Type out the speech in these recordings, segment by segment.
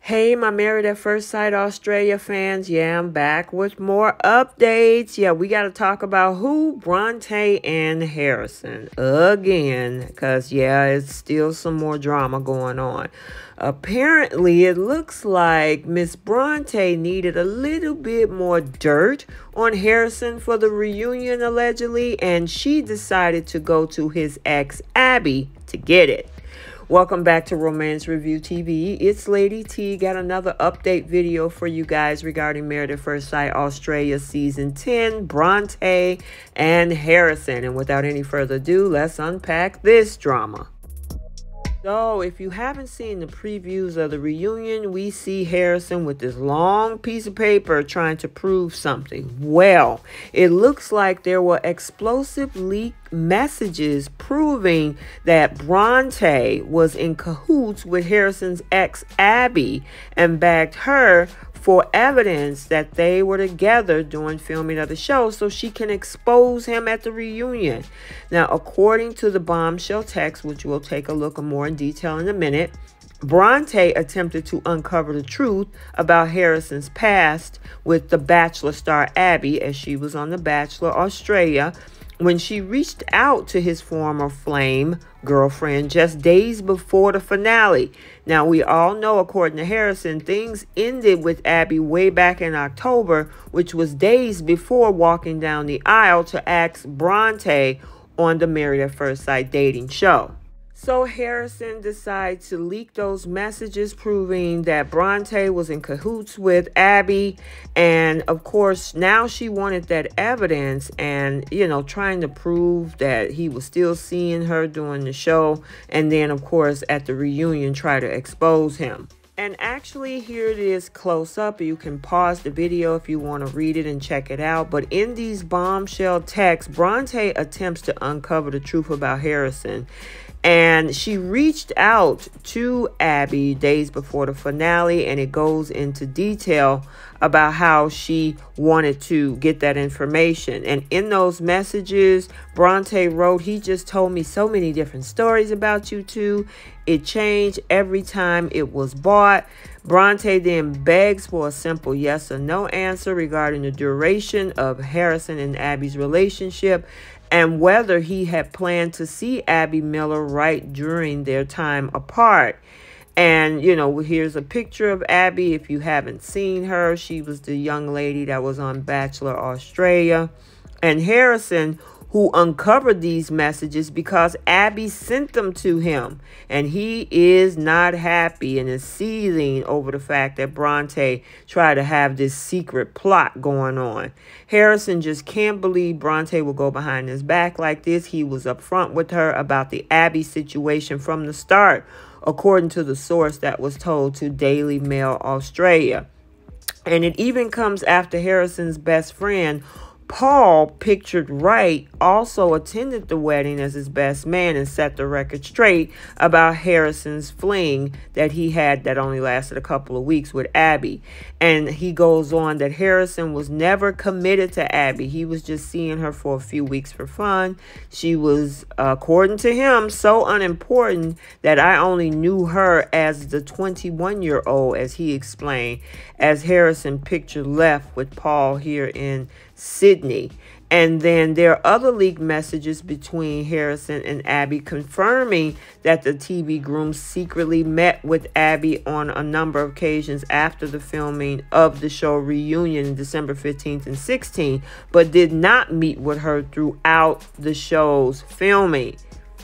Hey, my Married at First Sight Australia fans. Yeah, I'm back with more updates. Yeah, we got to talk about who? Bronte and Harrison again. Because, yeah, it's still some more drama going on. Apparently, it looks like Miss Bronte needed a little bit more dirt on Harrison for the reunion, allegedly. And she decided to go to his ex, Abby, to get it. Welcome back to Romance Review TV. It's Lady T. Got another update video for you guys regarding Married at First Sight Australia Season 10, Bronte and Harrison. And without any further ado, let's unpack this drama. So, if you haven't seen the previews of the reunion, we see Harrison with this long piece of paper trying to prove something. Well, it looks like there were explosive leaked messages proving that Bronte was in cahoots with Harrison's ex, Abby, and bagged her for evidence that they were together during filming of the show so she can expose him at the reunion. Now, according to the bombshell text, which we'll take a look at more in detail in a minute, Bronte attempted to uncover the truth about Harrison's past with the Bachelor star Abby, as she was on The Bachelor Australia, when she reached out to his former flame girlfriend just days before the finale. Now, we all know, according to Harrison, things ended with Abby way back in October, which was days before walking down the aisle to ask Bronte on the Married at First Sight dating show. So Harrison decided to leak those messages proving that Bronte was in cahoots with Abby. And of course, now she wanted that evidence and, trying to prove that he was still seeing her during the show. And then, of course, at the reunion, try to expose him. And actually, here it is close up. You can pause the video if you want to read it and check it out. But in these bombshell texts, Bronte attempts to uncover the truth about Harrison. And she reached out to Abby days before the finale, and it goes into detail about how she wanted to get that information. And in those messages, Bronte wrote, "He just told me so many different stories about you two. It changed every time it was bought." Bronte then begs for a simple yes or no answer regarding the duration of Harrison and Abby's relationship and whether he had planned to see Abby Miller right during their time apart. And, here's a picture of Abby. If you haven't seen her, she was the young lady that was on Bachelor Australia. And Harrison, who uncovered these messages because Abby sent them to him. And he is not happy and is seething over the fact that Bronte tried to have this secret plot going on. Harrison just can't believe Bronte will go behind his back like this. He was upfront with her about the Abby situation from the start, according to the source that was told to Daily Mail Australia. And it even comes after Harrison's best friend, Paul, pictured right, also attended the wedding as his best man and set the record straight about Harrison's fling that he had that only lasted a couple of weeks with Abby. And he goes on that Harrison was never committed to Abby. He was just seeing her for a few weeks for fun. She was, according to him, so unimportant that I only knew her as the 21-year-old, as he explained, as Harrison pictured left with Paul here in Sydney. And then there are other leaked messages between Harrison and Abby confirming that the TV groom secretly met with Abby on a number of occasions after the filming of the show Reunion in December 15th and 16th, but did not meet with her throughout the show's filming.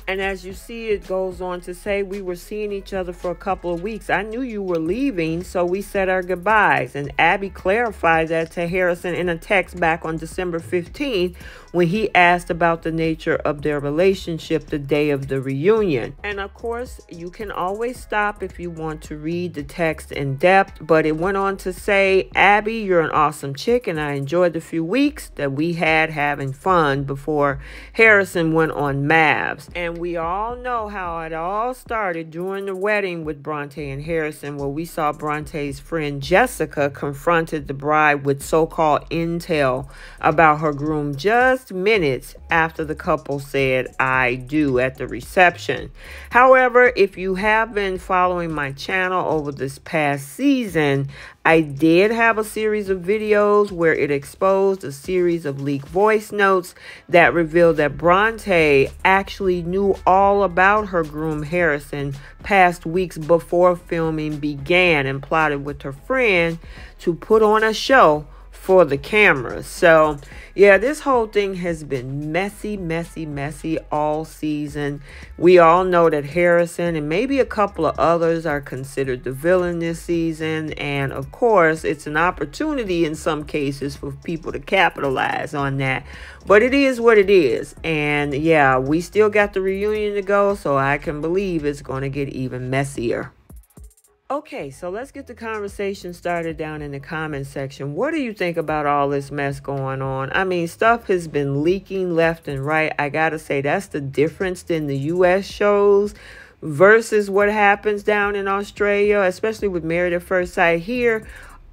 And as you see, it goes on to say, "We were seeing each other for a couple of weeks. I knew you were leaving, so we said our goodbyes." And Abby clarified that to Harrison in a text back on December 15th when he asked about the nature of their relationship the day of the reunion. And of course, you can always stop if you want to read the text in depth, but it went on to say, "Abby, you're an awesome chick, and I enjoyed the few weeks that we had having fun," before Harrison went on MAFS. And we all know how it all started during the wedding with Bronte and Harrison, where we saw Bronte's friend Jessica confronted the bride with so-called intel about her groom just minutes after the couple said "I do" at the reception. However, if you have been following my channel over this past season, I did have a series of videos where it exposed a series of leaked voice notes that revealed that Bronte actually knew all about her groom Harrison past weeks before filming began and plotted with her friend to put on a show for the cameras. So yeah, this whole thing has been messy all season. We all know that Harrison and maybe a couple of others are considered the villain this season, and of course it's an opportunity in some cases for people to capitalize on that, but it is what it is. And yeah, we still got the reunion to go, so I can believe it's going to get even messier. Okay, so let's get the conversation started down in the comment section. What do you think about all this mess going on? I mean, stuff has been leaking left and right. I gotta say, that's the difference in the U.S. shows versus what happens down in Australia, especially with Married at First Sight. Here,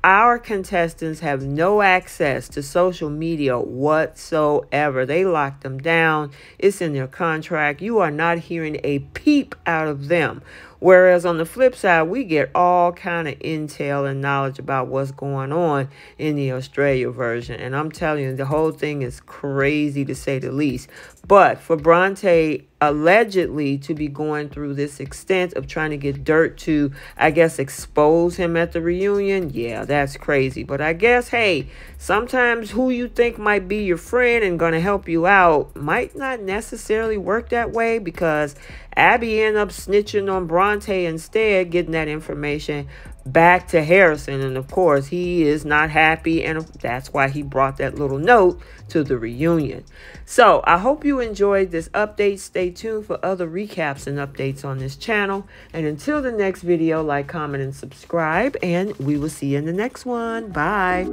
our contestants have no access to social media whatsoever. They lock them down. It's in their contract. You are not hearing a peep out of them. Whereas on the flip side, we get all kind of intel and knowledge about what's going on in the Australia version. And I'm telling you, the whole thing is crazy to say the least. But for Bronte allegedly to be going through this extent of trying to get dirt to, I guess, expose him at the reunion, yeah, that's crazy. But I guess, hey, sometimes who you think might be your friend and going to help you out might not necessarily work that way, because Abby ended up snitching on Bronte instead, getting that information back to Harrison. And of course, he is not happy, and that's why he brought that little note to the reunion. So I hope you enjoyed this update. Stay tuned for other recaps and updates on this channel. And until the next video, like, comment, and subscribe, and we will see you in the next one. Bye.